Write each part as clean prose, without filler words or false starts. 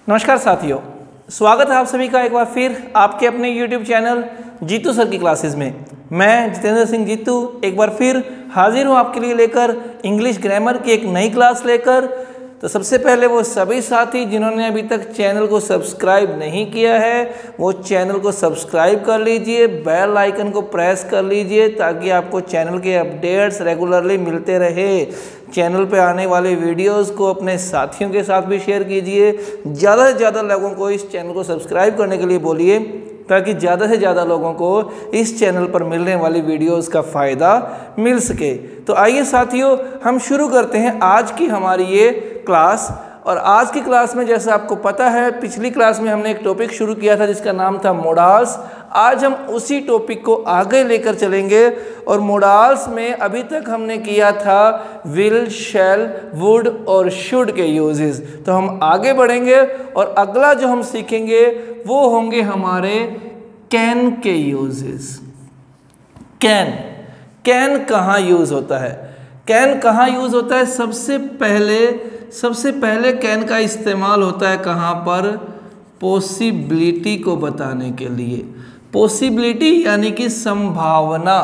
नमस्कार साथियों, स्वागत है आप सभी का एक बार फिर आपके अपने YouTube चैनल जीतू सर की क्लासेस में। मैं जितेंद्र सिंह जीतू एक बार फिर हाजिर हूँ आपके लिए लेकर इंग्लिश ग्रामर की एक नई क्लास लेकर। तो सबसे पहले वो सभी साथी जिन्होंने अभी तक चैनल को सब्सक्राइब नहीं किया है वो चैनल को सब्सक्राइब कर लीजिए, बेल आइकन को प्रेस कर लीजिए ताकि आपको चैनल के अपडेट्स रेगुलरली मिलते रहे। चैनल पे आने वाले वीडियोस को अपने साथियों के साथ भी शेयर कीजिए। ज़्यादा से ज़्यादा लोगों को इस चैनल को सब्सक्राइब करने के लिए बोलिए ताकि ज़्यादा से ज़्यादा लोगों को इस चैनल पर मिलने वाली वीडियोस का फ़ायदा मिल सके। तो आइए साथियों, हम शुरू करते हैं आज की हमारी ये क्लास। और आज की क्लास में जैसे आपको पता है, पिछली क्लास में हमने एक टॉपिक शुरू किया था जिसका नाम था मोडाल्स। आज हम उसी टॉपिक को आगे लेकर चलेंगे। और मोडाल्स में अभी तक हमने किया था विल, शैल, वुड और शुड के यूजेस। तो हम आगे बढ़ेंगे और अगला जो हम सीखेंगे वो होंगे हमारे कैन के यूजेस। कैन कहाँ यूज़ होता है? कैन कहाँ यूज़ होता है? सबसे पहले कैन का इस्तेमाल होता है कहाँ पर? पॉसिबिलिटी को बताने के लिए। पॉसिबिलिटी यानी कि संभावना।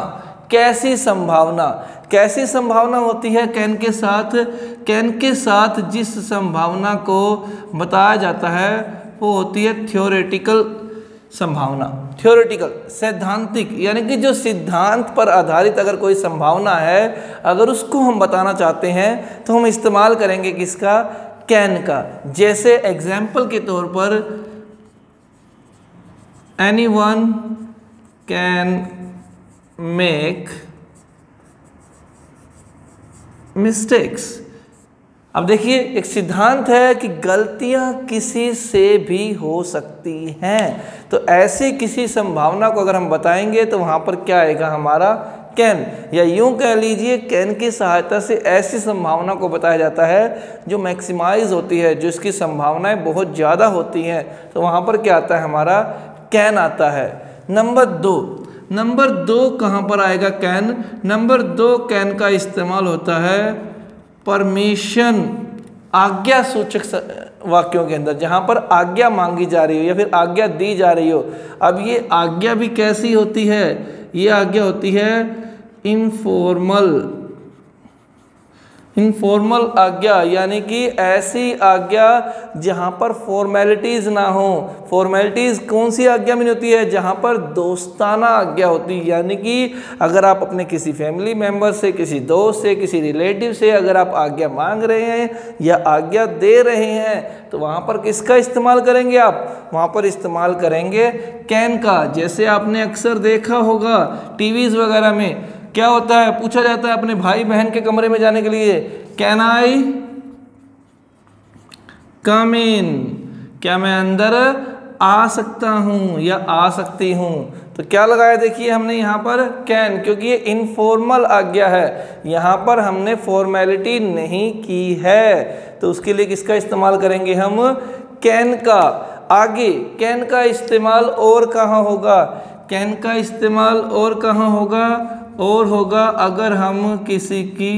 कैसी संभावना? कैसी संभावना होती है कैन के साथ? कैन के साथ जिस संभावना को बताया जाता है वो होती है थ्योरेटिकल संभावना। थ्योरेटिकल, सैद्धांतिक, यानी कि जो सिद्धांत पर आधारित अगर कोई संभावना है, अगर उसको हम बताना चाहते हैं तो हम इस्तेमाल करेंगे किसका? कैन का। जैसे एग्जाम्पल के तौर पर एनीवन कैन मेक मिस्टेक्स। अब देखिए, एक सिद्धांत है कि गलतियां किसी से भी हो सकती हैं। तो ऐसी किसी संभावना को अगर हम बताएंगे तो वहां पर क्या आएगा? हमारा कैन। या यूं कह लीजिए, कैन की सहायता से ऐसी संभावना को बताया जाता है जो मैक्सिमाइज होती है, जिसकी संभावनाएं बहुत ज़्यादा होती हैं। तो वहां पर क्या आता है? हमारा कैन आता है। नंबर दो कहाँ पर आएगा कैन? नंबर 2 कैन का इस्तेमाल होता है परमिशन, आज्ञा सूचक वाक्यों के अंदर, जहां पर आज्ञा मांगी जा रही हो या फिर आज्ञा दी जा रही हो। अब ये आज्ञा भी कैसी होती है? ये आज्ञा होती है इनफॉर्मल आज्ञा, यानी कि ऐसी आज्ञा जहां पर फॉर्मेलिटीज ना हो। फॉर्मेलिटीज कौन सी आज्ञा में होती है? जहां पर दोस्ताना आज्ञा होती है। यानी कि अगर आप अपने किसी फैमिली मेंबर से, किसी दोस्त से, किसी रिलेटिव से अगर आप आज्ञा मांग रहे हैं या आज्ञा दे रहे हैं तो वहां पर किसका इस्तेमाल करेंगे आप? वहां पर इस्तेमाल करेंगे कैन का। जैसे आपने अक्सर देखा होगा टीवीज वगैरह में क्या होता है, पूछा जाता है अपने भाई बहन के कमरे में जाने के लिए, कैन आई कम इन? क्या मैं अंदर आ सकता हूं या आ सकती हूं? तो क्या लगाया देखिए हमने यहाँ पर? कैन, क्योंकि ये इनफॉर्मल आज्ञा है। यहाँ पर हमने फॉर्मेलिटी नहीं की है तो उसके लिए किसका इस्तेमाल करेंगे हम? कैन का। आगे कैन का इस्तेमाल और कहाँ होगा? कैन का इस्तेमाल और कहाँ होगा? और होगा अगर हम किसी की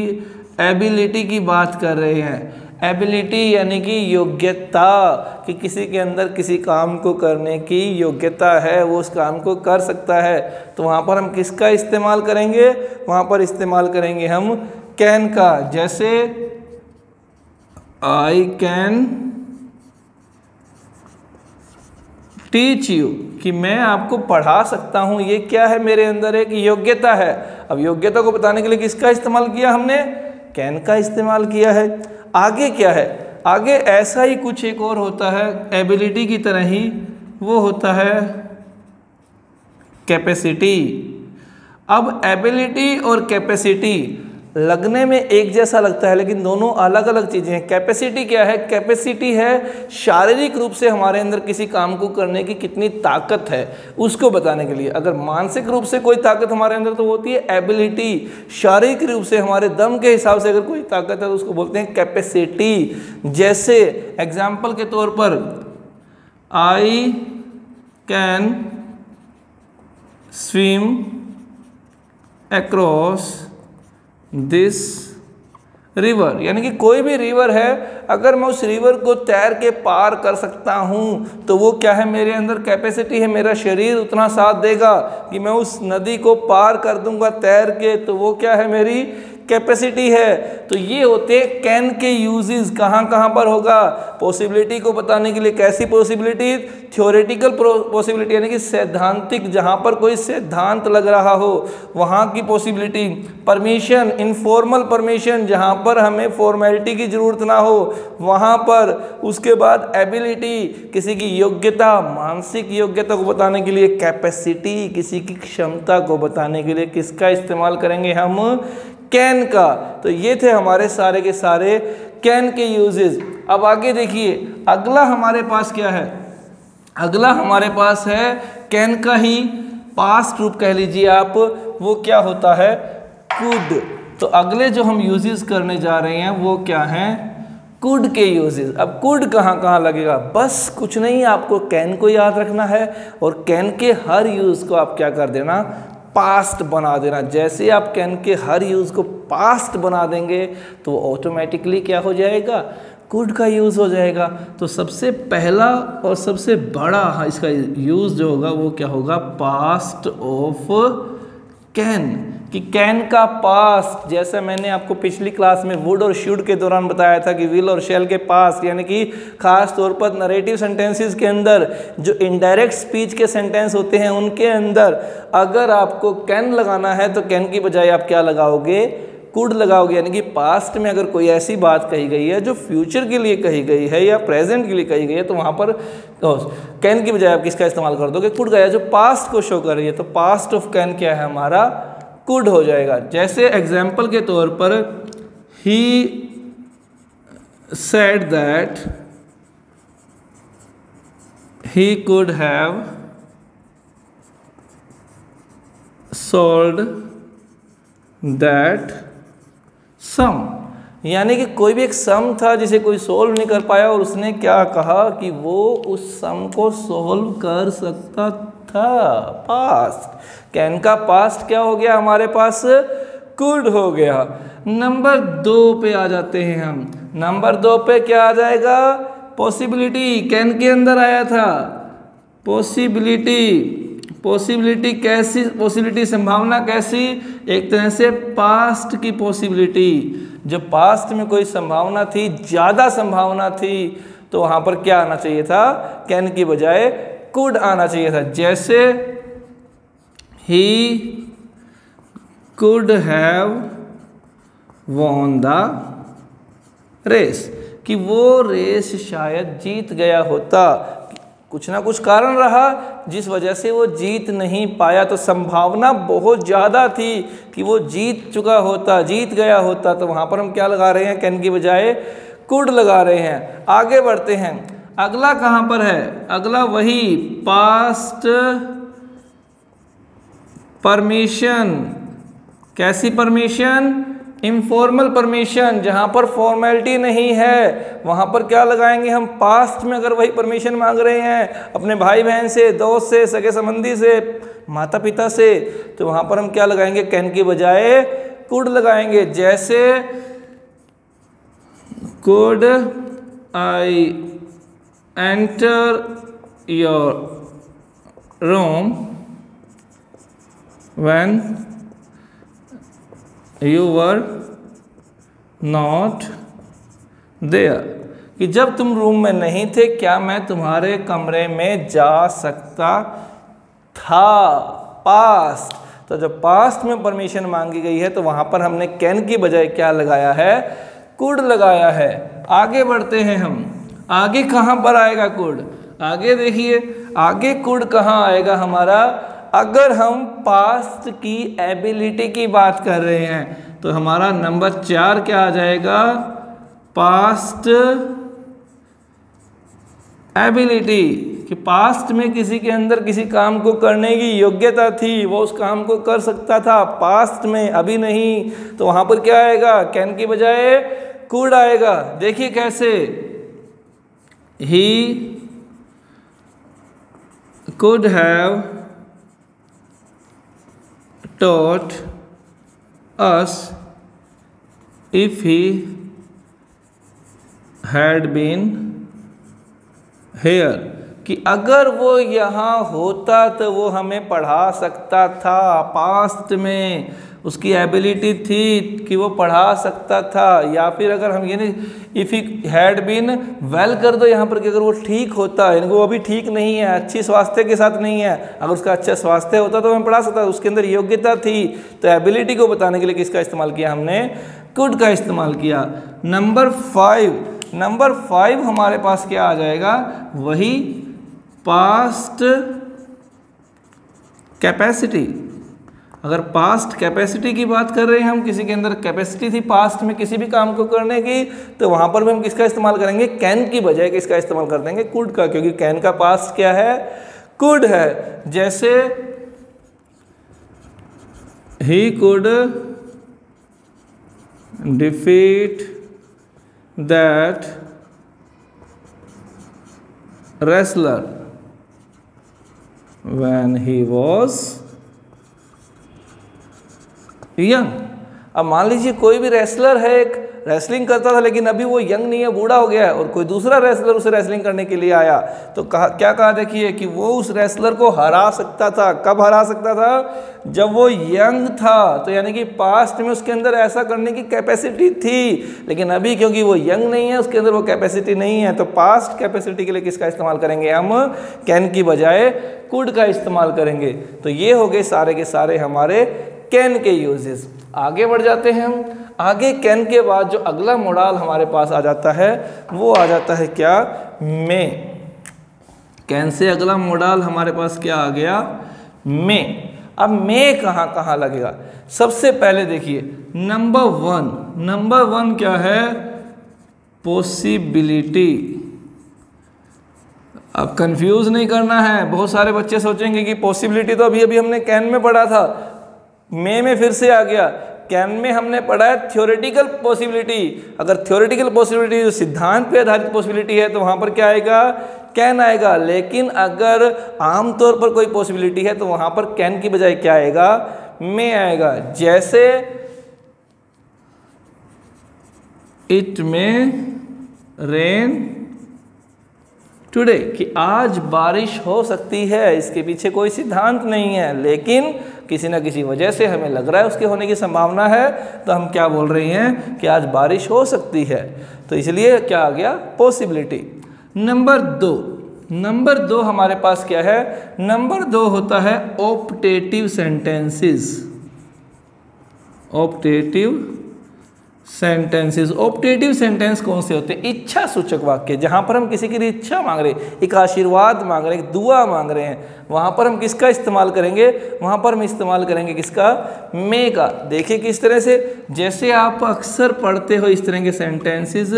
एबिलिटी की बात कर रहे हैं। एबिलिटी यानी कि योग्यता, कि किसी के अंदर किसी काम को करने की योग्यता है, वो उस काम को कर सकता है। तो वहाँ पर हम किसका इस्तेमाल करेंगे? वहाँ पर इस्तेमाल करेंगे हम कैन का। जैसे आई कैन टीच यू, कि मैं आपको पढ़ा सकता हूं। ये क्या है? मेरे अंदर एक योग्यता है। अब योग्यता को बताने के लिए किसका इस्तेमाल किया हमने? कैन का इस्तेमाल किया है। आगे क्या है? आगे ऐसा ही कुछ एक और होता है एबिलिटी की तरह ही, वो होता है कैपेसिटी। अब एबिलिटी और कैपेसिटी लगने में एक जैसा लगता है लेकिन दोनों अलग अलग चीज़ें हैं। कैपेसिटी क्या है? कैपेसिटी है शारीरिक रूप से हमारे अंदर किसी काम को करने की कितनी ताकत है उसको बताने के लिए। अगर मानसिक रूप से कोई ताकत हमारे अंदर तो होती है एबिलिटी। शारीरिक रूप से हमारे दम के हिसाब से अगर कोई ताकत है तो उसको बोलते हैं कैपेसिटी। जैसे एग्जाम्पल के तौर पर I can swim across this river, यानी कि कोई भी रिवर है, अगर मैं उस रिवर को तैर के पार कर सकता हूँ तो वो क्या है, मेरे अंदर कैपेसिटी है, मेरा शरीर उतना साथ देगा कि मैं उस नदी को पार कर दूंगा तैर के, तो वो क्या है, मेरी कैपेसिटी है। तो ये होते कैन के यूजेस, कहाँ कहाँ पर होगा, पॉसिबिलिटी को बताने के लिए। कैसी पॉसिबिलिटी, थ्योरेटिकल पॉसिबिलिटी, यानी कि सैद्धांतिक, जहाँ पर कोई सिद्धांत लग रहा हो वहाँ की पॉसिबिलिटी। परमिशन, इनफॉर्मल परमिशन, जहाँ पर हमें फॉर्मेलिटी की जरूरत ना हो वहाँ पर। उसके बाद एबिलिटी, किसी की योग्यता, मानसिक योग्यता को बताने के लिए। कैपेसिटी, किसी की क्षमता को बताने के लिए किसका इस्तेमाल करेंगे हम, कैन का। तो ये थे हमारे सारे के सारे कैन के यूजेस। अब आगे देखिए, अगला हमारे पास क्या है, अगला हमारे पास है कैन का ही पास्ट रूप कह लीजिए आप, वो क्या होता है, कुड। तो अगले जो हम यूजेस करने जा रहे हैं वो क्या हैं, कुड के यूजेस। अब कुड कहाँ कहाँ लगेगा, बस कुछ नहीं, आपको कैन को याद रखना है और कैन के हर यूज को आप क्या कर देना, पास्ट बना देना। जैसे आप कैन के हर यूज़ को पास्ट बना देंगे तो ऑटोमेटिकली क्या हो जाएगा, कुड का यूज़ हो जाएगा। तो सबसे पहला और सबसे बड़ा इसका यूज़ जो होगा वो क्या होगा, पास्ट ऑफ कैन। कि कैन का पास्ट, जैसे मैंने आपको पिछली क्लास में वुड और शुड के दौरान बताया था कि विल और शैल के पास्ट, यानी कि खास तौर पर नरेटिव सेंटेंसेस के अंदर, जो इनडायरेक्ट स्पीच के सेंटेंस होते हैं उनके अंदर अगर आपको कैन लगाना है तो कैन की बजाय आप क्या लगाओगे, कुड लगाओगे। यानी कि पास्ट में अगर कोई ऐसी बात कही गई है जो फ्यूचर के लिए कही गई है या प्रेजेंट के लिए कही गई है तो वहाँ पर कैन की बजाय आप किसका इस्तेमाल कर दोगे, कुड का, जो पास्ट को शो कर रही है। तो पास्ट ऑफ कैन क्या है हमारा, कुड हो जाएगा। जैसे एग्जाम्पल के तौर पर, he said that he could have solved that sum, यानी कि कोई भी एक सम था जिसे कोई सोल्व नहीं कर पाया और उसने क्या कहा कि वो उस सम को सोल्व कर सकता था। पास्ट, कैन का पास्ट क्या हो गया हमारे पास, कुड हो गया। नंबर 2 पे आ जाते हैं हम। नंबर 2 पे क्या आ जाएगा, पॉसिबिलिटी। कैन के अंदर आया था पॉसिबिलिटी। पॉसिबिलिटी कैसी, पॉसिबिलिटी संभावना कैसी, एक तरह से पास्ट की पॉसिबिलिटी। जब पास्ट में कोई संभावना थी, ज़्यादा संभावना थी, तो वहाँ पर क्या आना चाहिए था, कैन की बजाय कुड आना चाहिए था। जैसे he could have won the race, कि वो रेस शायद जीत गया होता, कुछ ना कुछ कारण रहा जिस वजह से वो जीत नहीं पाया। तो संभावना बहुत ज़्यादा थी कि वो जीत चुका होता, जीत गया होता। तो वहाँ पर हम क्या लगा रहे हैं, कैन की बजाय कुड लगा रहे हैं। आगे बढ़ते हैं, अगला कहाँ पर है, अगला वही पास्ट परमिशन। कैसी परमिशन, इनफॉर्मल परमिशन, जहाँ पर फॉर्मेलिटी नहीं है वहाँ पर क्या लगाएंगे हम, पास्ट में अगर वही परमिशन मांग रहे हैं अपने भाई बहन से, दोस्त से, सगे संबंधी से, माता पिता से, तो वहाँ पर हम क्या लगाएंगे, कैन की बजाय कुड लगाएंगे। जैसे could I enter your room when you were not there, कि जब तुम रूम में नहीं थे क्या मैं तुम्हारे कमरे में जा सकता था। पास्ट, तो जब पास्ट में परमिशन मांगी गई है तो वहाँ पर हमने कैन की बजाय क्या लगाया है, कुड लगाया है। आगे बढ़ते हैं हम, आगे कहाँ पर आएगा कुड, आगे देखिए, आगे कुड कहाँ आएगा हमारा, अगर हम पास्ट की एबिलिटी की बात कर रहे हैं तो हमारा नंबर 4 क्या आ जाएगा, पास्ट एबिलिटी। कि पास्ट में किसी के अंदर किसी काम को करने की योग्यता थी, वो उस काम को कर सकता था पास्ट में, अभी नहीं, तो वहाँ पर क्या आएगा, कैन की बजाय कुड आएगा। देखिए कैसे, he could have taught us if he had been here, कि अगर वो यहाँ होता तो वो हमें पढ़ा सकता था। पास्ट में उसकी एबिलिटी थी कि वो पढ़ा सकता था। या फिर अगर हम ये नहीं, if he had been well कर दो यहाँ पर, कि अगर वो ठीक होता है, वो अभी ठीक नहीं है, अच्छी स्वास्थ्य के साथ नहीं है, अगर उसका अच्छा स्वास्थ्य होता तो हमें पढ़ा सकता, उसके अंदर योग्यता थी। तो एबिलिटी को बताने के लिए किसका इस्तेमाल किया हमने? कुड का इस्तेमाल किया। नंबर 5 हमारे पास क्या आ जाएगा? वही पास्ट कैपेसिटी। अगर पास्ट कैपेसिटी की बात कर रहे हैं हम, किसी के अंदर कैपेसिटी थी पास्ट में किसी भी काम को करने की, तो वहां पर भी हम किसका इस्तेमाल करेंगे? कैन की बजाय किसका इस्तेमाल कर देंगे? कुड का, क्योंकि कैन का पास्ट क्या है? कुड है। जैसे he could defeat that wrestler when he was young। अब मान लीजिए कोई भी रेसलर है, एक रेसलिंग करता था, लेकिन अभी वो यंग नहीं है, बूढ़ा हो गया है, और कोई दूसरा रेसलर उसे रेसलिंग करने के लिए आया, तो क्या कहा? देखिए कि वो उस रेसलर को हरा सकता था। कब हरा सकता था? जब वो यंग था। तो यानी कि पास्ट में उसके अंदर ऐसा करने की कैपेसिटी थी, लेकिन अभी क्योंकि वो यंग नहीं है, उसके अंदर वो कैपेसिटी नहीं है। तो पास्ट कैपेसिटी के लिए किसका इस्तेमाल करेंगे हम? कैन की बजाय कुड का इस्तेमाल करेंगे। तो ये हो गए सारे के सारे हमारे कैन के यूजेस। आगे बढ़ जाते हैं हम। आगे कैन के बाद जो अगला मोडाल हमारे पास आ जाता है, वो आ जाता है क्या? मे। कैन से अगला मोडाल हमारे पास क्या आ गया? मे। अब मे कहाँ कहाँ लगेगा? सबसे पहले देखिए नंबर वन क्या है? पॉसिबिलिटी। अब कंफ्यूज नहीं करना है। बहुत सारे बच्चे सोचेंगे कि पॉसिबिलिटी तो अभी हमने कैन में पढ़ा था, मे में फिर से आ गया। कैन में हमने पढ़ा है थ्योरेटिकल पॉसिबिलिटी। अगर थ्योरेटिकल पॉसिबिलिटी जो सिद्धांत पे आधारित पॉसिबिलिटी है, तो वहां पर क्या आएगा? कैन आएगा। लेकिन अगर आमतौर पर कोई पॉसिबिलिटी है, तो वहां पर कैन की बजाय क्या आएगा? मे आएगा। जैसे इट में रेन टुडे, कि आज बारिश हो सकती है। इसके पीछे कोई सिद्धांत नहीं है, लेकिन किसी न किसी वजह से हमें लग रहा है उसके होने की संभावना है, तो हम क्या बोल रहे हैं कि आज बारिश हो सकती है। तो इसलिए क्या आ गया? पॉसिबिलिटी। नंबर दो हमारे पास क्या है? नंबर 2 होता है ऑप्टेटिव सेंटेंसेस। ऑप्टेटिव सेंटेंस कौन से होते हैं? इच्छा सूचक वाक्य। जहां पर हम किसी के लिए इच्छा मांग रहे हैं, एक आशीर्वाद मांग रहे हैं, एक दुआ मांग रहे हैं, वहां पर हम किसका इस्तेमाल करेंगे? वहां पर हम इस्तेमाल करेंगे किसका? मे का। देखिए किस तरह से, जैसे आप अक्सर पढ़ते हो इस तरह के sentences,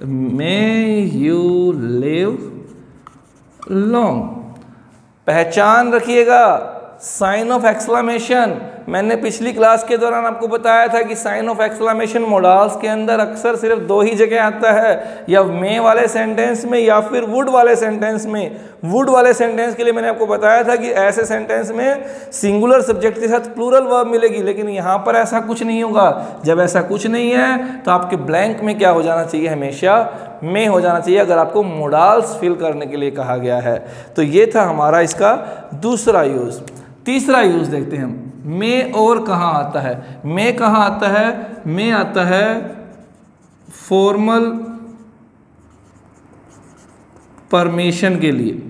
may you live long. पहचान रखिएगा, साइन ऑफ एक्सक्लेमेशन। मैंने पिछली क्लास के दौरान आपको बताया था कि साइन ऑफ एक्सक्लेमेशन मोडाल्स के अंदर अक्सर सिर्फ 2 ही जगह आता है, या मे वाले सेंटेंस में या फिर वुड वाले सेंटेंस में। वुड वाले सेंटेंस के लिए मैंने आपको बताया था कि ऐसे सेंटेंस में सिंगुलर सब्जेक्ट के साथ प्लूरल वर्ब मिलेगी, लेकिन यहाँ पर ऐसा कुछ नहीं होगा। जब ऐसा कुछ नहीं है, तो आपके ब्लैंक में क्या हो जाना चाहिए? हमेशा मे हो जाना चाहिए, अगर आपको मोडाल्स फिल करने के लिए कहा गया है। तो ये था हमारा इसका दूसरा यूज। तीसरा यूज देखते हैं हम। मे और कहाँ आता है? मे कहाँ आता है? मे आता है फॉर्मल परमिशन के लिए।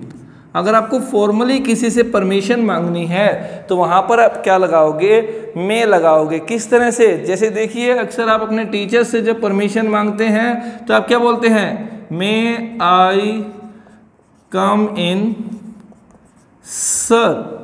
अगर आपको फॉर्मली किसी से परमिशन मांगनी है, तो वहां पर आप क्या लगाओगे? मे लगाओगे। किस तरह से? जैसे देखिए, अक्सर आप अपने टीचर से जब परमिशन मांगते हैं, तो आप क्या बोलते हैं? मे आई कम इन सर,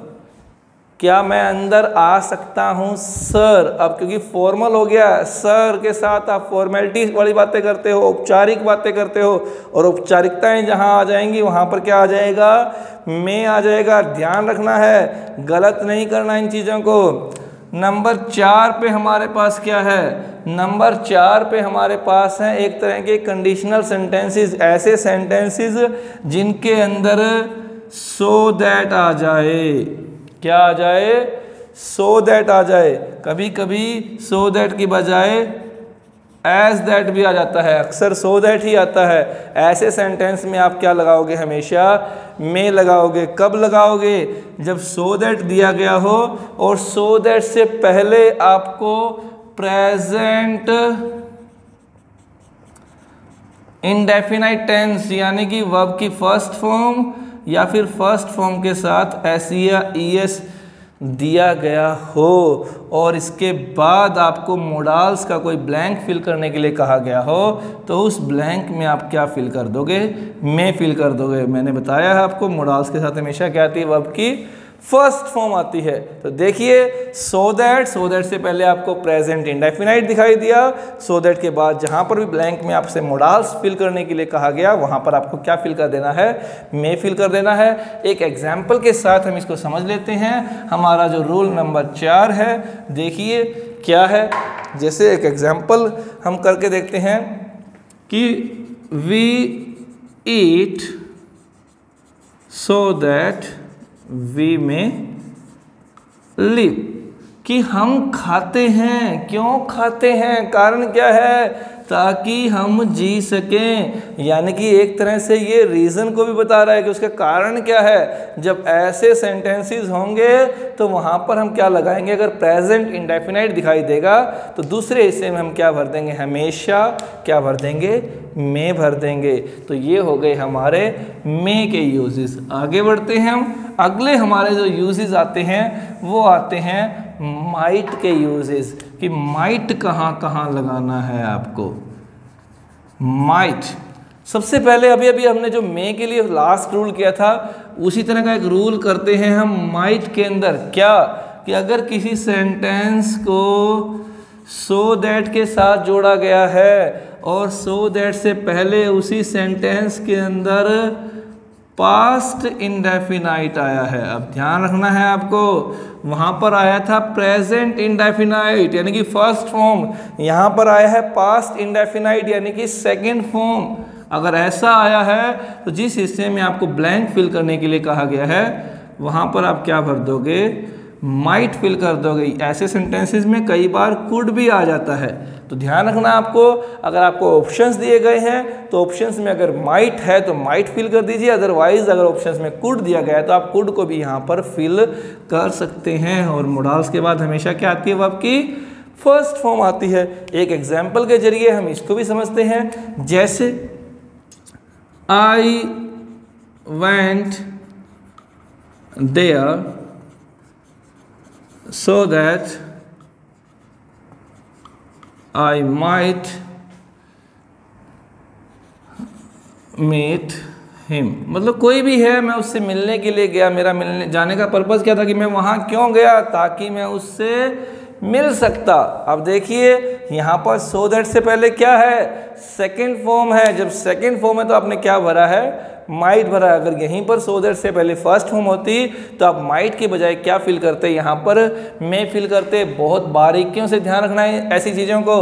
क्या मैं अंदर आ सकता हूं सर? अब क्योंकि फॉर्मल हो गया, सर के साथ आप फॉर्मेलिटी वाली बातें करते हो, औपचारिक बातें करते हो, और औपचारिकताएं जहां आ जाएंगी वहां पर क्या आ जाएगा? मे आ जाएगा। ध्यान रखना है, गलत नहीं करना इन चीज़ों को। नंबर 4 पे हमारे पास क्या है? नंबर 4 पे हमारे पास है एक तरह के कंडीशनल सेंटेंसेस। ऐसे सेंटेंसेस जिनके अंदर सो दैट आ जाए। क्या आ जाए? सो दैट आ जाए। कभी कभी सो दैट की बजाय एज दैट भी आ जाता है, अक्सर सो दैट ही आता है। ऐसे सेंटेंस में आप क्या लगाओगे, हमेशा में लगाओगे। कब लगाओगे, जब सो दैट दिया गया हो और सो दैट से पहले आपको प्रेजेंट इंडेफिनाइट टेंस यानी कि वर्ब की फर्स्ट फॉर्म या फिर फर्स्ट फॉर्म के साथ एस या ईएस दिया गया हो और इसके बाद आपको मोडाल्स का कोई ब्लैंक फिल करने के लिए कहा गया हो, तो उस ब्लैंक में आप क्या फिल कर दोगे, में फिल कर दोगे। मैंने बताया है आपको मोडाल्स के साथ हमेशा क्या आती है, वर्ब की फर्स्ट फॉर्म आती है। तो देखिए सो दैट से पहले आपको प्रेजेंट इंडेफिनाइट दिखाई दिया, सो दैट के बाद जहां पर भी ब्लैंक में आपसे मोडाल्स फिल करने के लिए कहा गया वहां पर आपको क्या फिल कर देना है, में फिल कर देना है। एक एग्जाम्पल के साथ हम इसको समझ लेते हैं। हमारा जो रूल नंबर 4 है, देखिए क्या है। जैसे एक एग्जाम्पल हम करके देखते हैं कि we eat so that we may live, कि हम खाते हैं। क्यों खाते हैं, कारण क्या है, ताकि हम जी सकें। यानी कि एक तरह से ये रीज़न को भी बता रहा है कि उसका कारण क्या है। जब ऐसे सेंटेंसेस होंगे तो वहाँ पर हम क्या लगाएंगे, अगर प्रेजेंट इंडेफिनाइट दिखाई देगा तो दूसरे हिस्से में हम क्या भर देंगे, हमेशा क्या भर देंगे, में भर देंगे। तो ये हो गए हमारे में के यूजेस। आगे बढ़ते हैं हम। अगले हमारे जो यूजेस आते हैं वो आते हैं माइट के यूजेस, कि माइट कहाँ कहाँ लगाना है आपको। माइट सबसे पहले अभी हमने जो मे के लिए लास्ट रूल किया था उसी तरह का एक रूल करते हैं हम माइट के अंदर। क्या, कि अगर किसी सेंटेंस को सो दैट के साथ जोड़ा गया है और सो दैट से पहले उसी सेंटेंस के अंदर पास्ट इंडेफिनाइट आया है। अब ध्यान रखना है आपको, वहाँ पर आया था प्रेजेंट इंडेफिनाइट यानी कि फर्स्ट फॉर्म, यहाँ पर आया है पास्ट इंडेफिनाइट यानी कि सेकंड फॉर्म। अगर ऐसा आया है तो जिस हिस्से में आपको ब्लैंक फिल करने के लिए कहा गया है वहाँ पर आप क्या भर दोगे, माइट फिल कर दोगे। ऐसे सेंटेंसेस में कई बार कुड भी आ जाता है, तो ध्यान रखना आपको। अगर आपको ऑप्शंस दिए गए हैं तो ऑप्शंस में अगर माइट है तो माइट फिल कर दीजिए, अदरवाइज अगर ऑप्शंस में कुड दिया गया है तो आप कुड को भी यहाँ पर फिल कर सकते हैं। और मोडाल्स के बाद हमेशा क्या आती है, वर्ब की फर्स्ट फॉर्म आती है। एक एग्जाम्पल के जरिए हम इसको भी समझते हैं। जैसे I went there so that I might meet him। मतलब कोई भी है, मैं उससे मिलने के लिए गया। मेरा मिलने जाने का पर्पज़ क्या था कि मैं वहाँ क्यों गया, ताकि मैं उससे मिल सकता। अब देखिए यहाँ पर सो दैट से पहले क्या है, सेकंड फॉर्म है। जब सेकंड फॉर्म है तो आपने क्या भरा है, माइट भरा है। अगर यहीं पर सो दैट से पहले फर्स्ट फॉर्म होती तो आप माइट के बजाय क्या फिल करते, यहाँ पर में फिल करते। बहुत बारीकियों से ध्यान रखना है ऐसी चीज़ों को।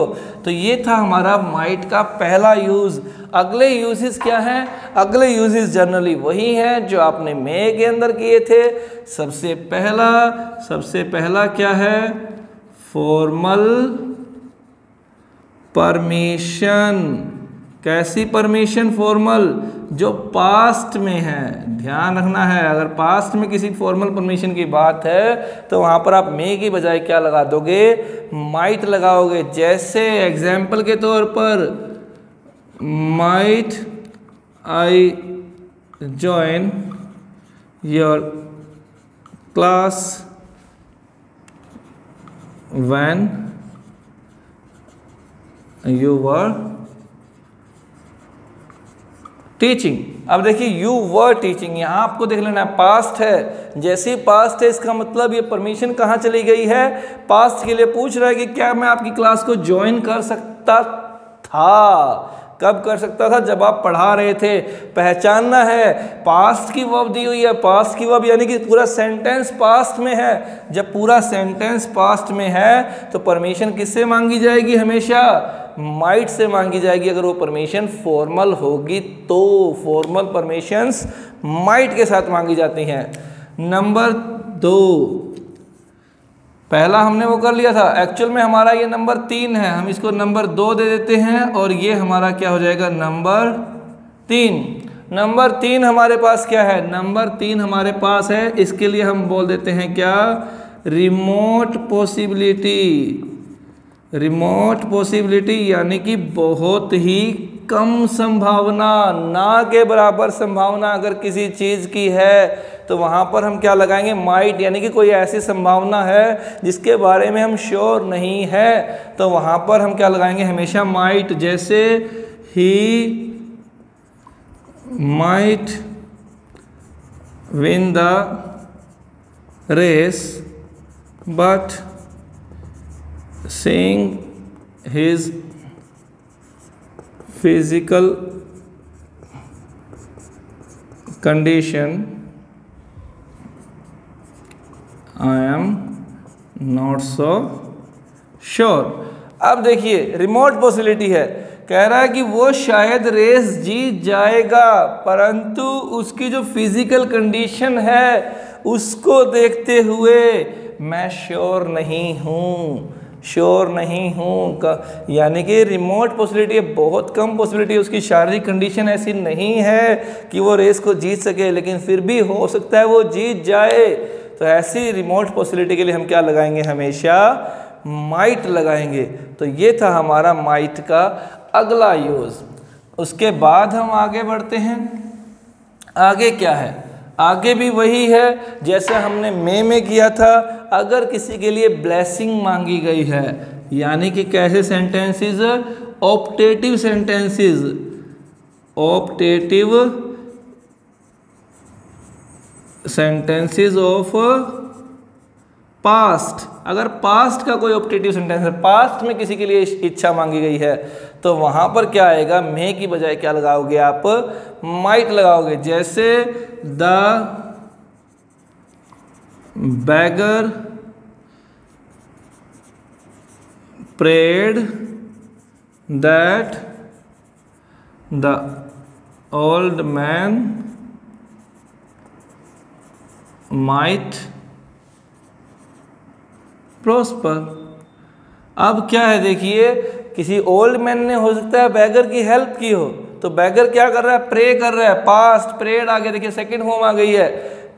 तो ये था हमारा माइट का पहला यूज़। अगले यूजेस क्या हैं, अगले यूजेस जनरली वही हैं जो आपने में के अंदर किए थे। सबसे पहला क्या है, फॉर्मल परमिशन। कैसी परमिशन, फॉर्मल, जो पास्ट में है। ध्यान रखना है, अगर पास्ट में किसी फॉर्मल परमिशन की बात है तो वहाँ पर आप मे की बजाय क्या लगा दोगे, माइट लगाओगे। जैसे एग्जाम्पल के तौर पर might I join your class when you were teaching. अब देखिए यू वर टीचिंग, यहाँ आपको देख लेना है पास्ट है। जैसे ही पास्ट है इसका मतलब ये परमिशन कहाँ चली गई है, पास्ट के लिए पूछ रहा है कि क्या मैं आपकी क्लास को ज्वाइन कर सकता था। कब कर सकता था, जब आप पढ़ा रहे थे। पहचानना है, पास्ट की वर्ब दी हुई है, पास्ट की वर्ब यानी कि पूरा सेंटेंस पास्ट में है। जब पूरा सेंटेंस पास्ट में है तो परमिशन किससे मांगी जाएगी, हमेशा माइट से मांगी जाएगी। अगर वो परमिशन फॉर्मल होगी तो फॉर्मल परमिशंस माइट के साथ मांगी जाती हैं। नंबर 2, पहला हमने वो कर लिया था, एक्चुअल में हमारा ये नंबर 3 है, हम इसको नंबर 2 दे देते हैं और ये हमारा क्या हो जाएगा नंबर 3। नंबर 3 हमारे पास क्या है, नंबर 3 हमारे पास है, इसके लिए हम बोल देते हैं क्या, रिमोट पॉसिबिलिटी। रिमोट पॉसिबिलिटी यानी कि बहुत ही कम संभावना, ना के बराबर संभावना अगर किसी चीज़ की है तो वहाँ पर हम क्या लगाएंगे, माइट, यानी कि कोई ऐसी संभावना है जिसके बारे में हम श्योर नहीं है तो वहाँ पर हम क्या लगाएंगे, हमेशा माइट। जैसे he might win the race but seeing his physical condition I am not so sure। अब देखिए रिमोट पॉसिबिलिटी है, कह रहा है कि वो शायद रेस जीत जाएगा परंतु उसकी जो फिजिकल कंडीशन है उसको देखते हुए मैं श्योर नहीं हूँ, श्योर नहीं हूँ। यानी कि रिमोट पॉसिबिलिटी है, बहुत कम पॉसिबिलिटी, उसकी शारीरिक कंडीशन ऐसी नहीं है कि वो रेस को जीत सके, लेकिन फिर भी हो सकता है वो जीत जाए। तो ऐसी रिमोट पॉसिबिलिटी के लिए हम क्या लगाएंगे, हमेशा माइट लगाएंगे। तो ये था हमारा माइट का अगला यूज़। उसके बाद हम आगे बढ़ते हैं। आगे क्या है, आगे भी वही है जैसे हमने में किया था। अगर किसी के लिए ब्लेसिंग मांगी गई है, यानी कि कैसे sentences, optative sentences, optative sentences of past. अगर पास्ट का कोई ऑप्टेटिव सेंटेंस है, पास्ट में किसी के लिए इच्छा मांगी गई है तो वहाँ पर क्या आएगा, में की बजाय क्या लगाओगे आप, माइट लगाओगे। जैसे the beggar prayed that the old man might prosper। अब क्या है, देखिए किसी ओल्ड मैन ने हो सकता है बैगर की हेल्प की हो, तो बैगर क्या कर रहा है, प्रे कर रहा है, पास्ट प्रेड आ गया, देखिए सेकंड फॉर्म आ गई है।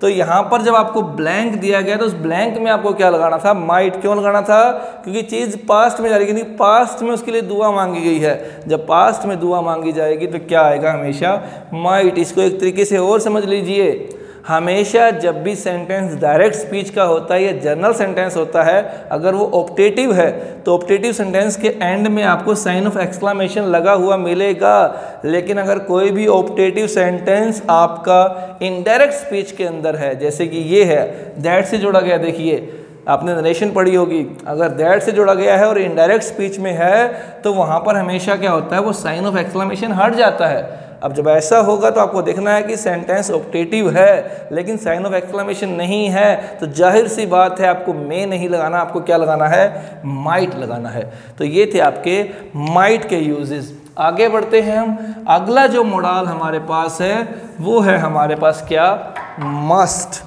तो यहाँ पर जब आपको ब्लैंक दिया गया तो उस ब्लैंक में आपको क्या लगाना था, माइट। क्यों लगाना था, क्योंकि चीज़ पास्ट में जा रही है, क्योंकि पास्ट में उसके लिए दुआ मांगी गई है। जब पास्ट में दुआ मांगी जाएगी तो क्या आएगा, हमेशा माइट। इसको एक तरीके से और समझ लीजिए, हमेशा जब भी सेंटेंस डायरेक्ट स्पीच का होता है या जनरल सेंटेंस होता है, अगर वो ऑप्टेटिव है तो ऑप्टेटिव सेंटेंस के एंड में आपको साइन ऑफ एक्सक्लामेशन लगा हुआ मिलेगा। लेकिन अगर कोई भी ऑप्टेटिव सेंटेंस आपका इनडायरेक्ट स्पीच के अंदर है, जैसे कि ये है, दैट से जुड़ा गया, देखिए आपने नरेशन पढ़ी होगी, अगर दैट से जुड़ा गया है और इनडायरेक्ट स्पीच में है तो वहाँ पर हमेशा क्या होता है, वो साइन ऑफ एक्सक्लामेशन हट जाता है। अब जब ऐसा होगा तो आपको देखना है कि सेंटेंस ऑप्टेटिव है लेकिन साइन ऑफ एक्सक्लेमेशन नहीं है, तो जाहिर सी बात है आपको में नहीं लगाना, आपको क्या लगाना है, माइट लगाना है। तो ये थे आपके माइट के यूजेस। आगे बढ़ते हैं हम। अगला जो मॉडल हमारे पास है वो है हमारे पास क्या, मस्ट।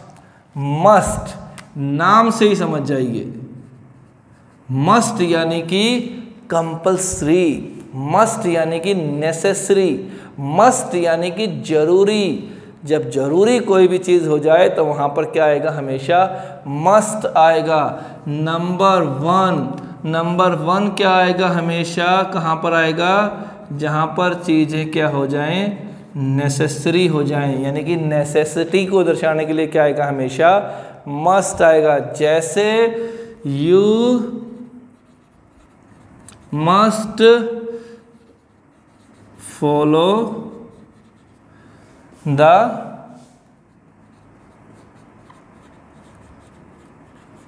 मस्ट नाम से ही समझ जाइए, मस्ट यानी कि कंपल्सरी, मस्ट यानी कि नेसेसरी, मस्ट यानी कि जरूरी। जब जरूरी कोई भी चीज़ हो जाए तो वहाँ पर क्या आएगा, हमेशा मस्ट आएगा। नंबर वन क्या आएगा, हमेशा कहाँ पर आएगा, जहाँ पर चीज़ें क्या हो जाएं, नेसेसरी हो जाएं, यानी कि नेसेसिटी को दर्शाने के लिए क्या आएगा, हमेशा मस्ट आएगा। जैसे you must follow the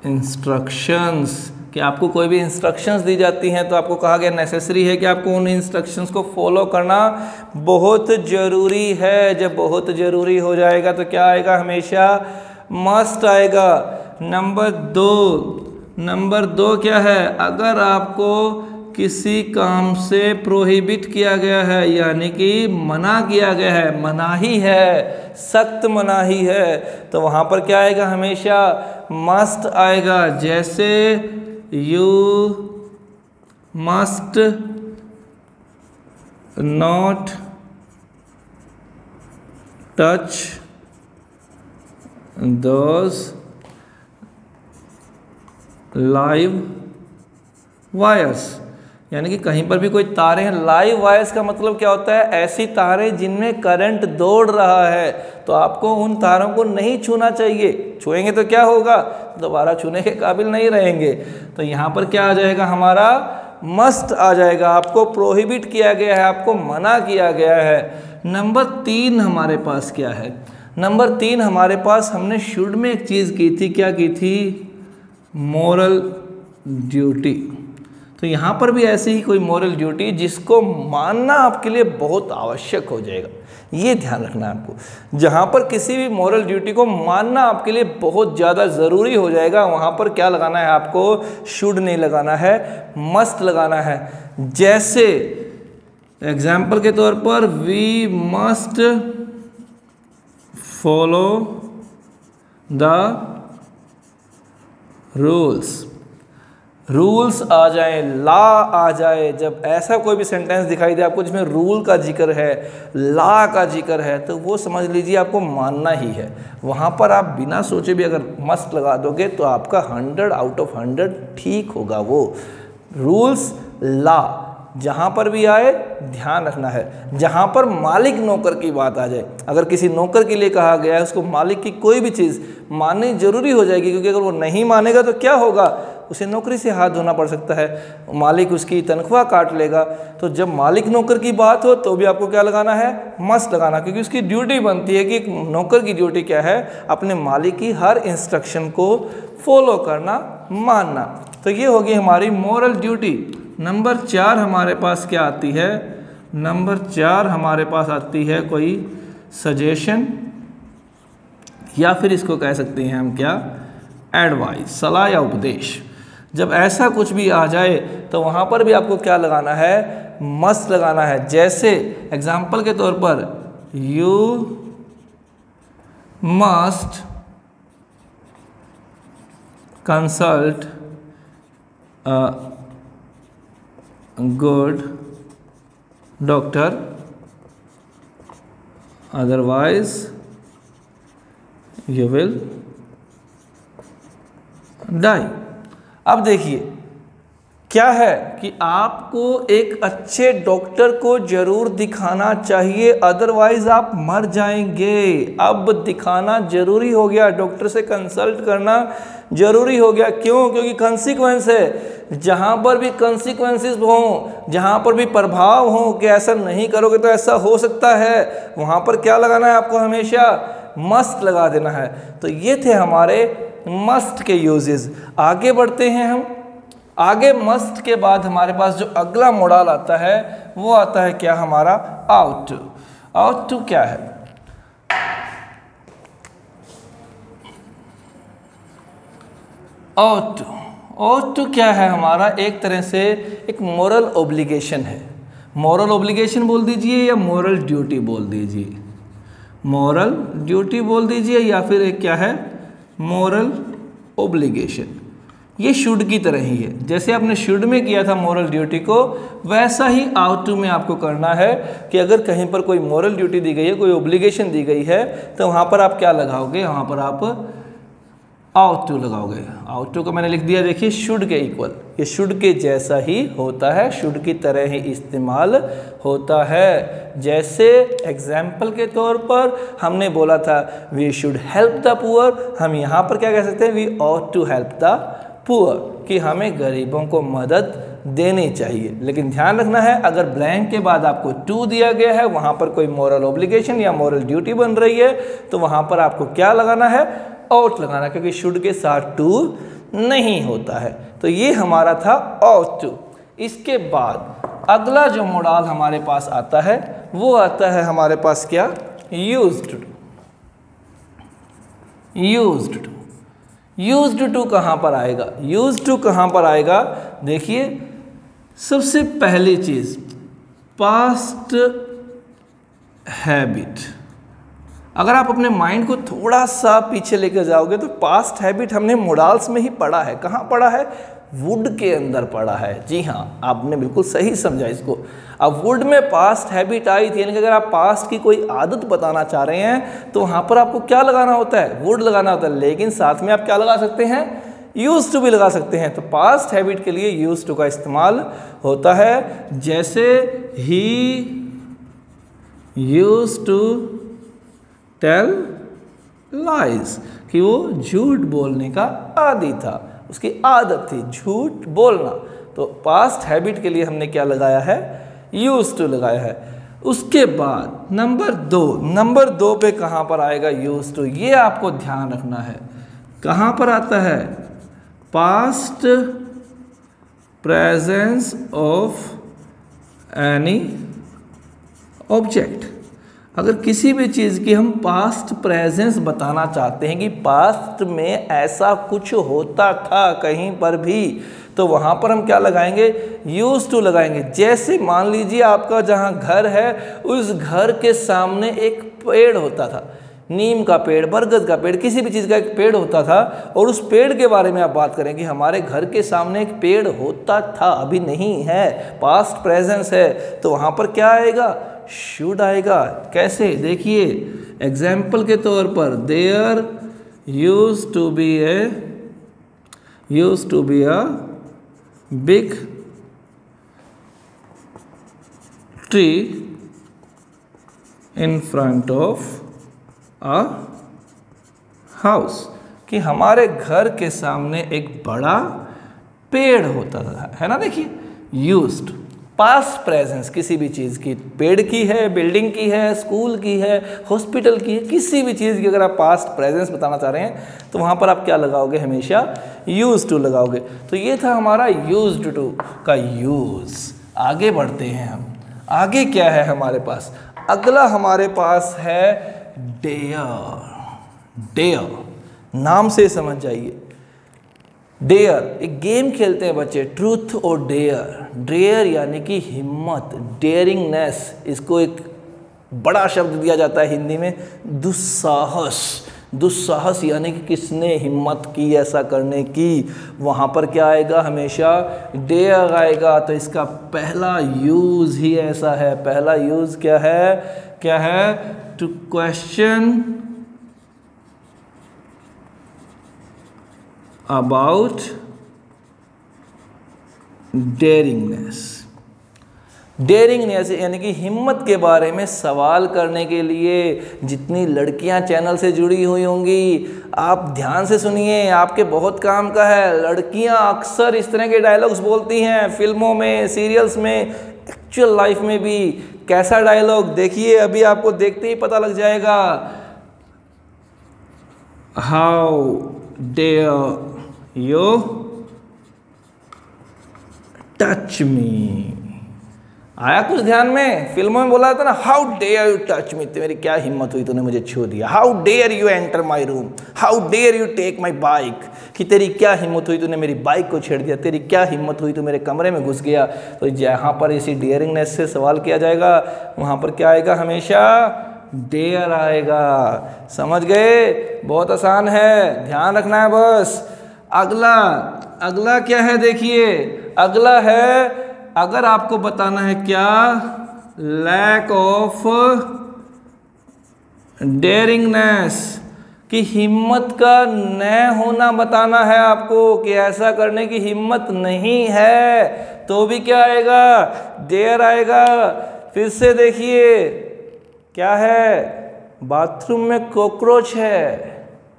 instructions, कि आपको कोई भी इंस्ट्रक्शंस दी जाती हैं तो आपको कहा गया नेसेसरी है कि आपको उन इंस्ट्रक्शंस को फॉलो करना बहुत ज़रूरी है। जब बहुत ज़रूरी हो जाएगा तो क्या आएगा, हमेशा मस्ट आएगा। नंबर दो क्या है, अगर आपको किसी काम से प्रोहिबिट किया गया है, यानी कि मना किया गया है, मनाही है, सख्त मनाही है, तो वहाँ पर क्या आएगा, हमेशा मस्ट आएगा। जैसे you must not touch those live wires, यानी कि कहीं पर भी कोई तारे हैं। लाइव वायर्स का मतलब क्या होता है, ऐसी तारें जिनमें करंट दौड़ रहा है, तो आपको उन तारों को नहीं छूना चाहिए। छुएंगे तो क्या होगा, दोबारा छूने के काबिल नहीं रहेंगे। तो यहाँ पर क्या आ जाएगा, हमारा मस्ट आ जाएगा, आपको प्रोहिबिट किया गया है, आपको मना किया गया है। नंबर 3 हमारे पास क्या है, नंबर 3 हमारे पास हमने शुड में एक चीज़ की थी, क्या की थी, मोरल ड्यूटी। तो यहाँ पर भी ऐसी ही कोई मोरल ड्यूटी जिसको मानना आपके लिए बहुत आवश्यक हो जाएगा, ये ध्यान रखना है आपको। जहाँ पर किसी भी मोरल ड्यूटी को मानना आपके लिए बहुत ज़्यादा ज़रूरी हो जाएगा, वहाँ पर क्या लगाना है आपको, शुड नहीं लगाना है, मस्ट लगाना है। जैसे एग्जाम्पल के तौर पर, we must follow the rules, rules आ जाए, ला आ जाए, जब ऐसा कोई भी सेंटेंस दिखाई दे आपको जिसमें रूल का जिक्र है, ला का जिक्र है, तो वो समझ लीजिए आपको मानना ही है। वहाँ पर आप बिना सोचे भी अगर मस्ट लगा दोगे तो आपका 100 आउट ऑफ 100 ठीक होगा। वो रूल्स, ला, जहाँ पर भी आए ध्यान रखना है। जहाँ पर मालिक नौकर की बात आ जाए, अगर किसी नौकर के लिए कहा गया है, उसको मालिक की कोई भी चीज़ माननी जरूरी हो जाएगी, क्योंकि अगर वो नहीं मानेगा तो क्या होगा, उसे नौकरी से हाथ धोना पड़ सकता है, मालिक उसकी तनख्वाह काट लेगा। तो जब मालिक नौकर की बात हो तो भी आपको क्या लगाना है, मस्ट लगाना, क्योंकि उसकी ड्यूटी बनती है कि एक नौकर की ड्यूटी क्या है, अपने मालिक की हर इंस्ट्रक्शन को फॉलो करना, मानना। तो ये होगी हमारी मोरल ड्यूटी। नंबर 4 हमारे पास क्या आती है, नंबर 4 हमारे पास आती है कोई सजेशन, या फिर इसको कह सकते हैं हम क्या, एडवाइस, सलाह या उपदेश। जब ऐसा कुछ भी आ जाए तो वहाँ पर भी आपको क्या लगाना है, मस्ट लगाना है। जैसे एग्जाम्पल के तौर पर, you must consult a good doctor, otherwise you will die. अब देखिए क्या है कि आपको एक अच्छे डॉक्टर को जरूर दिखाना चाहिए, अदरवाइज आप मर जाएंगे। अब दिखाना जरूरी हो गया, डॉक्टर से कंसल्ट करना जरूरी हो गया। क्यों? क्योंकि कंसीक्वेंस है। जहाँ पर भी कंसीक्वेंसेस हों, जहाँ पर भी प्रभाव हो कि ऐसा नहीं करोगे तो ऐसा हो सकता है, वहाँ पर क्या लगाना है आपको, हमेशा मस्ट लगा देना है। तो ये थे हमारे मस्ट के यूजेस। आगे बढ़ते हैं हम। आगे मस्ट के बाद हमारे पास जो अगला मॉडल आता है वो आता है क्या, हमारा आउट टू। आउट टू क्या है? आउट टू क्या है हमारा, एक तरह से एक मोरल ऑब्लिगेशन है। मोरल ऑब्लिगेशन बोल दीजिए या मोरल ड्यूटी बोल दीजिए, मोरल ड्यूटी बोल दीजिए या फिर एक क्या है, मोरल ऑब्लिगेशन। ये शुड की तरह ही है। जैसे आपने शुड में किया था मोरल ड्यूटी को, वैसा ही आउट टू में आपको करना है कि अगर कहीं पर कोई मोरल ड्यूटी दी गई है, कोई ऑब्लिगेशन दी गई है, तो वहाँ पर आप क्या लगाओगे, वहाँ पर आप आउट टू लगाओगे। आउट टू को मैंने लिख दिया, देखिए शुड के इक्वल, ये शुड के जैसा ही होता है, शुड की तरह ही इस्तेमाल होता है। जैसे एग्जाम्पल के तौर पर हमने बोला था we should help the poor, हम यहाँ पर क्या कह सकते हैं, we ought to help the poor, कि हमें गरीबों को मदद देनी चाहिए। लेकिन ध्यान रखना है, अगर ब्लैंक के बाद आपको टू दिया गया है, वहाँ पर कोई मोरल ऑब्लिगेशन या मोरल ड्यूटी बन रही है, तो वहाँ पर आपको क्या लगाना है, आउट लगाना, क्योंकि शुड के साथ टू नहीं होता है। तो ये हमारा था आउट टू। इसके बाद अगला जो मॉडल हमारे पास आता है वो आता है हमारे पास क्या, used to. Used to, used to कहाँ पर आएगा, यूज्ड टू कहाँ पर आएगा, देखिए सबसे पहली चीज पास्ट हैबिट। अगर आप अपने माइंड को थोड़ा सा पीछे लेकर जाओगे तो पास्ट हैबिट हमने मोरल्स में ही पढ़ा है। कहाँ पढ़ा है? वुड के अंदर पढ़ा है। जी हाँ, आपने बिल्कुल सही समझा इसको। अब वुड में पास्ट हैबिट आई थी, यानी कि अगर आप पास्ट की कोई आदत बताना चाह रहे हैं तो वहाँ पर आपको क्या लगाना होता है? वुड लगाना होता है। लेकिन साथ में आप क्या लगा सकते हैं? यूज टू भी लगा सकते हैं। तो पास्ट हैबिट के लिए यूज टू का इस्तेमाल होता है। जैसे ही यूज टू टेल लाइज, कि वो झूठ बोलने का आदी था, उसकी आदत थी झूठ बोलना। तो पास्ट हैबिट के लिए हमने क्या लगाया है? यूज टू लगाया है। उसके बाद नंबर दो पे कहाँ पर आएगा यूज टू? ये आपको ध्यान रखना है। कहाँ पर आता है? Past presence of any object. अगर किसी भी चीज़ की हम पास्ट प्रेजेंस बताना चाहते हैं कि पास्ट में ऐसा कुछ होता था कहीं पर भी, तो वहाँ पर हम क्या लगाएंगे? यूज टू लगाएंगे। जैसे मान लीजिए आपका जहाँ घर है उस घर के सामने एक पेड़ होता था, नीम का पेड़, बरगद का पेड़, किसी भी चीज़ का एक पेड़ होता था, और उस पेड़ के बारे में आप बात करें कि हमारे घर के सामने एक पेड़ होता था, अभी नहीं है, पास्ट प्रेजेंस है, तो वहाँ पर क्या आएगा? शुड आएगा। कैसे? देखिए एग्जाम्पल के तौर पर there used to be a big tree in front of a house, कि हमारे घर के सामने एक बड़ा पेड़ होता था, है ना। देखिए यूज्ड, पास्ट प्रेजेंस किसी भी चीज़ की, पेड़ की है, बिल्डिंग की है, स्कूल की है, हॉस्पिटल की है, किसी भी चीज़ की अगर आप पास्ट प्रेजेंस बताना चाह रहे हैं तो वहाँ पर आप क्या लगाओगे? हमेशा यूज टू लगाओगे। तो ये था हमारा यूज्ड टू का यूज। आगे बढ़ते हैं हम। आगे क्या है हमारे पास? अगला हमारे पास है डेयर। डेयर नाम से समझ जाइए। डेयर एक गेम खेलते हैं बच्चे, ट्रूथ और डेयर। डेयर यानी कि हिम्मत, डेयरिंगनेस, इसको एक बड़ा शब्द दिया जाता है हिंदी में, दुस्साहस। दुस्साहस यानी कि किसने हिम्मत की ऐसा करने की, वहाँ पर क्या आएगा? हमेशा डेयर आएगा। तो इसका पहला यूज ही ऐसा है। पहला यूज क्या है? क्या है? To question about daringness. Daringness यानी कि हिम्मत के बारे में सवाल करने के लिए। जितनी लड़कियां चैनल से जुड़ी हुई होंगी, आप ध्यान से सुनिए, आपके बहुत काम का है। लड़कियां अक्सर इस तरह के डायलॉग्स बोलती हैं फिल्मों में, सीरियल्स में, एक्चुअल लाइफ में भी। कैसा डायलॉग? देखिए, अभी आपको देखते ही पता लग जाएगा। How dare you touch me. आया कुछ ध्यान में? फिल्मों में बोला था ना, how dare you touch me, तेरी क्या हिम्मत हुई तूने मुझे छू दिया। How dare you enter my room, how dare you take my bike, कि तेरी क्या हिम्मत हुई तूने मेरी बाइक को छेड़ दिया, तेरी क्या हिम्मत हुई तू मेरे कमरे में घुस गया। तो जहाँ पर इसी डेयरिंगनेस से सवाल किया जाएगा वहाँ पर क्या आएगा? हमेशा डेयर आएगा। समझ गए? बहुत आसान है, ध्यान रखना है बस। अगला क्या है? देखिए अगला है, अगर आपको बताना है क्या? लैक ऑफ डेयरिंगनेस, कि हिम्मत का न होना बताना है आपको, कि ऐसा करने की हिम्मत नहीं है, तो भी क्या आएगा? डेयर आएगा। फिर से देखिए क्या है? बाथरूम में कॉकरोच है,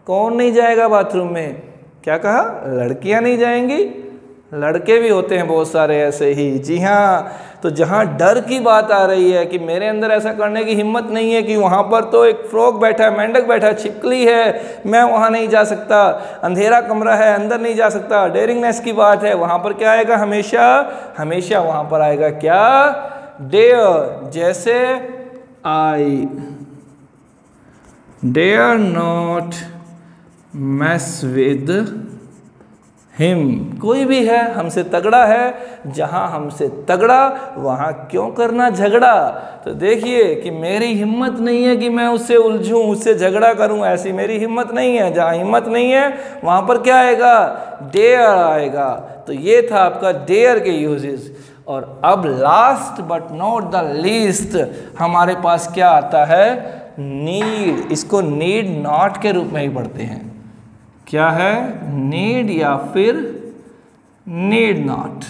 कौन नहीं जाएगा बाथरूम में? क्या कहा? लड़कियां नहीं जाएंगी, लड़के भी होते हैं बहुत सारे ऐसे ही। जी हाँ, तो जहाँ डर की बात आ रही है कि मेरे अंदर ऐसा करने की हिम्मत नहीं है, कि वहाँ पर तो एक फ्रॉग बैठा है, मेंढक बैठा है, छिपकली है, मैं वहाँ नहीं जा सकता, अंधेरा कमरा है, अंदर नहीं जा सकता, डेयरिंगनेस की बात है, वहाँ पर क्या आएगा? हमेशा वहाँ पर आएगा क्या? डेयर। जैसे I dare not mess with him, कोई भी है हमसे तगड़ा है, जहाँ हमसे तगड़ा वहाँ क्यों करना झगड़ा। तो देखिए कि मेरी हिम्मत नहीं है कि मैं उससे उलझूं, उससे झगड़ा करूं, ऐसी मेरी हिम्मत नहीं है। जहाँ हिम्मत नहीं है वहाँ पर क्या आएगा, डेयर आएगा। तो ये था आपका डेयर के यूजेस। और अब last but not the least हमारे पास क्या आता है, नीड। इसको नीड नॉट के रूप में ही पढ़ते हैं। क्या है, नीड या फिर नीड नॉट।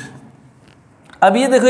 अब ये देखो,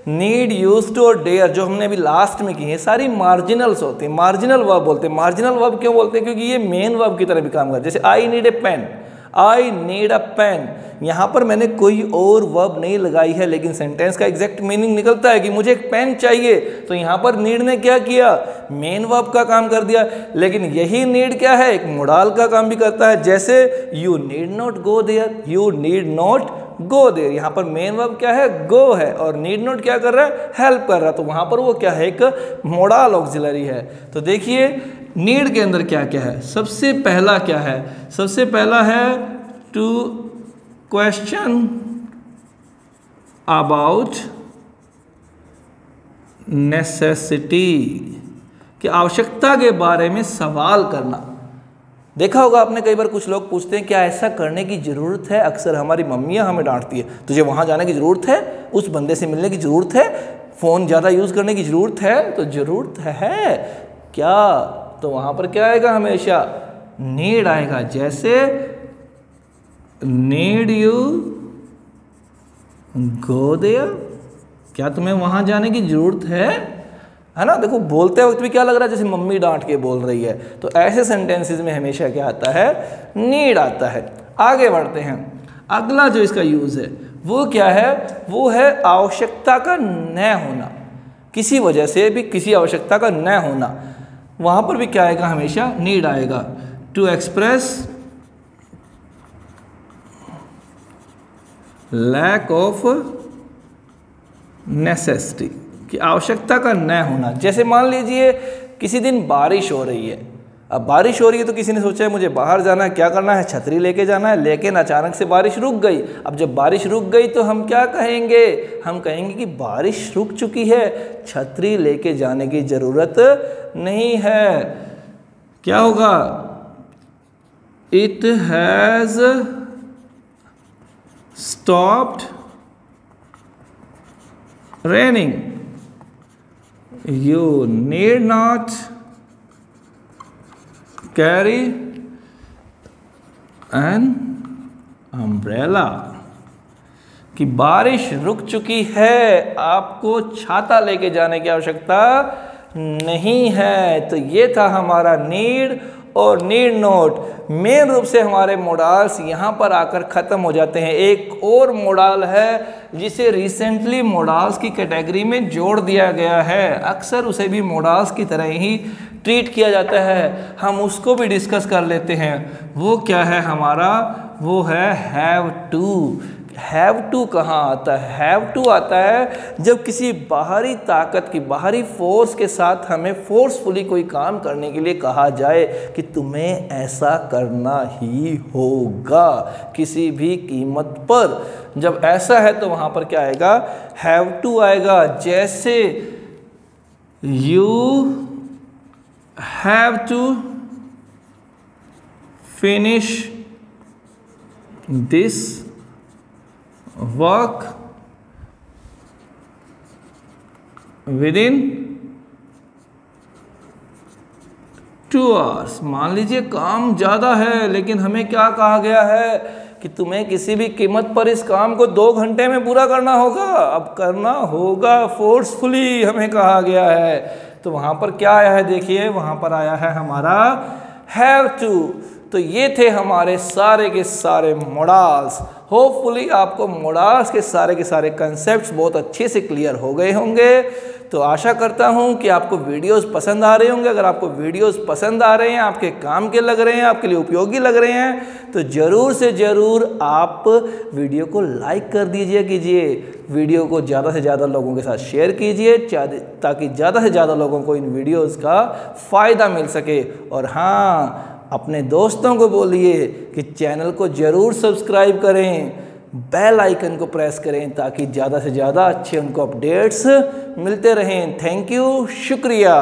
नीड, यूज टू और डेयर जो हमने अभी लास्ट में की है सारी मार्जिनल्स होती हैं, मार्जिनल वर्ब बोलते हैं। मार्जिनल वर्ब क्यों बोलते हैं, क्योंकि ये मेन वर्ब की तरह भी काम करते हैं। जैसे I need a pen, I need a pen, यहाँ पर मैंने कोई और वर्ब नहीं लगाई है, लेकिन सेंटेंस का एग्जैक्ट मीनिंग निकलता है कि मुझे एक पेन चाहिए। तो यहाँ पर नीड ने क्या किया, मेन वर्ब का काम कर दिया। लेकिन यही नीड क्या है, एक मोडाल का काम भी करता है। जैसे you need not go there, you need not go there, यहाँ पर मेन वर्ब क्या है, गो है, और नीड नॉट क्या कर रहा है, हेल्प कर रहा है। तो वहाँ पर वो क्या है, एक मोडाल ऑक्सिलरी है। तो देखिए नीड के अंदर क्या क्या है। सबसे पहला क्या है, सबसे पहला है टू क्वेश्चन अबाउट नेसेसिटी, कि आवश्यकता के बारे में सवाल करना। देखा होगा आपने, कई बार कुछ लोग पूछते हैं क्या ऐसा करने की ज़रूरत है। अक्सर हमारी मम्मियाँ हमें डांटती है, तुझे वहाँ जाने की ज़रूरत है, उस बंदे से मिलने की ज़रूरत है, फ़ोन ज़्यादा यूज़ करने की ज़रूरत है। तो ज़रूरत है क्या, तो वहाँ पर क्या आएगा, हमेशा नीड आएगा। जैसे नीड यू गो देयर, क्या तुम्हें वहाँ जाने की ज़रूरत है ना। देखो बोलते वक्त भी क्या लग रहा है, जैसे मम्मी डांट के बोल रही है। तो ऐसे सेंटेंसेस में हमेशा क्या आता है, नीड आता है। आगे बढ़ते हैं, अगला जो इसका यूज़ है वो क्या है, वो है आवश्यकता का न होना। किसी वजह से भी किसी आवश्यकता का न होना, वहाँ पर भी क्या आएगा, हमेशा नीड आएगा। To express lack of necessity, कि आवश्यकता का न होना। जैसे मान लीजिए किसी दिन बारिश हो रही है, अब बारिश हो रही है तो किसी ने सोचा है मुझे बाहर जाना है, क्या करना है, छतरी लेके जाना है, लेकिन अचानक से बारिश रुक गई। अब जब बारिश रुक गई तो हम क्या कहेंगे, हम कहेंगे कि बारिश रुक चुकी है, छतरी लेके जाने की ज़रूरत नहीं है। क्या होगा, it has stopped raining, you need not carry an umbrella, कि बारिश रुक चुकी है, आपको छाता लेके जाने की आवश्यकता नहीं है। तो ये था हमारा नीड और नीड नॉट। मेन रूप से हमारे मोडाल्स यहाँ पर आकर ख़त्म हो जाते हैं। एक और मोडाल है जिसे रिसेंटली मोडाल्स की कैटेगरी में जोड़ दिया गया है, अक्सर उसे भी मोडाल्स की तरह ही ट्रीट किया जाता है, हम उसको भी डिस्कस कर लेते हैं। वो क्या है हमारा, वो है हैव टू। हैव टू कहाँ आता है, हैव टू आता है जब किसी बाहरी ताकत की, बाहरी फोर्स के साथ हमें फोर्सफुली कोई काम करने के लिए कहा जाए कि तुम्हें ऐसा करना ही होगा किसी भी कीमत पर। जब ऐसा है तो वहाँ पर क्या आएगा, हैव टू आएगा। जैसे you have to finish this work within 2 hours. मान लीजिए काम ज़्यादा है, लेकिन हमें क्या कहा गया है कि तुम्हें किसी भी कीमत पर इस काम को 2 घंटे में पूरा करना होगा। अब करना होगा फोर्सफुली हमें कहा गया है। तो वहाँ पर क्या आया है, देखिए वहाँ पर आया है हमारा हैव टू। तो ये थे हमारे सारे के सारे मोडाल्स। होपफुली आपको मोडाल्स के सारे कंसेप्ट्स बहुत अच्छे से क्लियर हो गए होंगे। तो आशा करता हूँ कि आपको वीडियोस पसंद आ रहे होंगे। अगर आपको वीडियोस पसंद आ रहे हैं, आपके काम के लग रहे हैं, आपके लिए उपयोगी लग रहे हैं, तो ज़रूर से ज़रूर आप वीडियो को लाइक कर दीजिए कीजिए, वीडियो को ज़्यादा से ज़्यादा लोगों के साथ शेयर कीजिए ताकि ज़्यादा से ज़्यादा लोगों को इन वीडियोज़ का फ़ायदा मिल सके। और हाँ, अपने दोस्तों को बोलिए कि चैनल को ज़रूर सब्सक्राइब करें, बेल आइकन को प्रेस करें ताकि ज़्यादा से ज़्यादा अच्छे उनको अपडेट्स मिलते रहें। थैंक यू, शुक्रिया।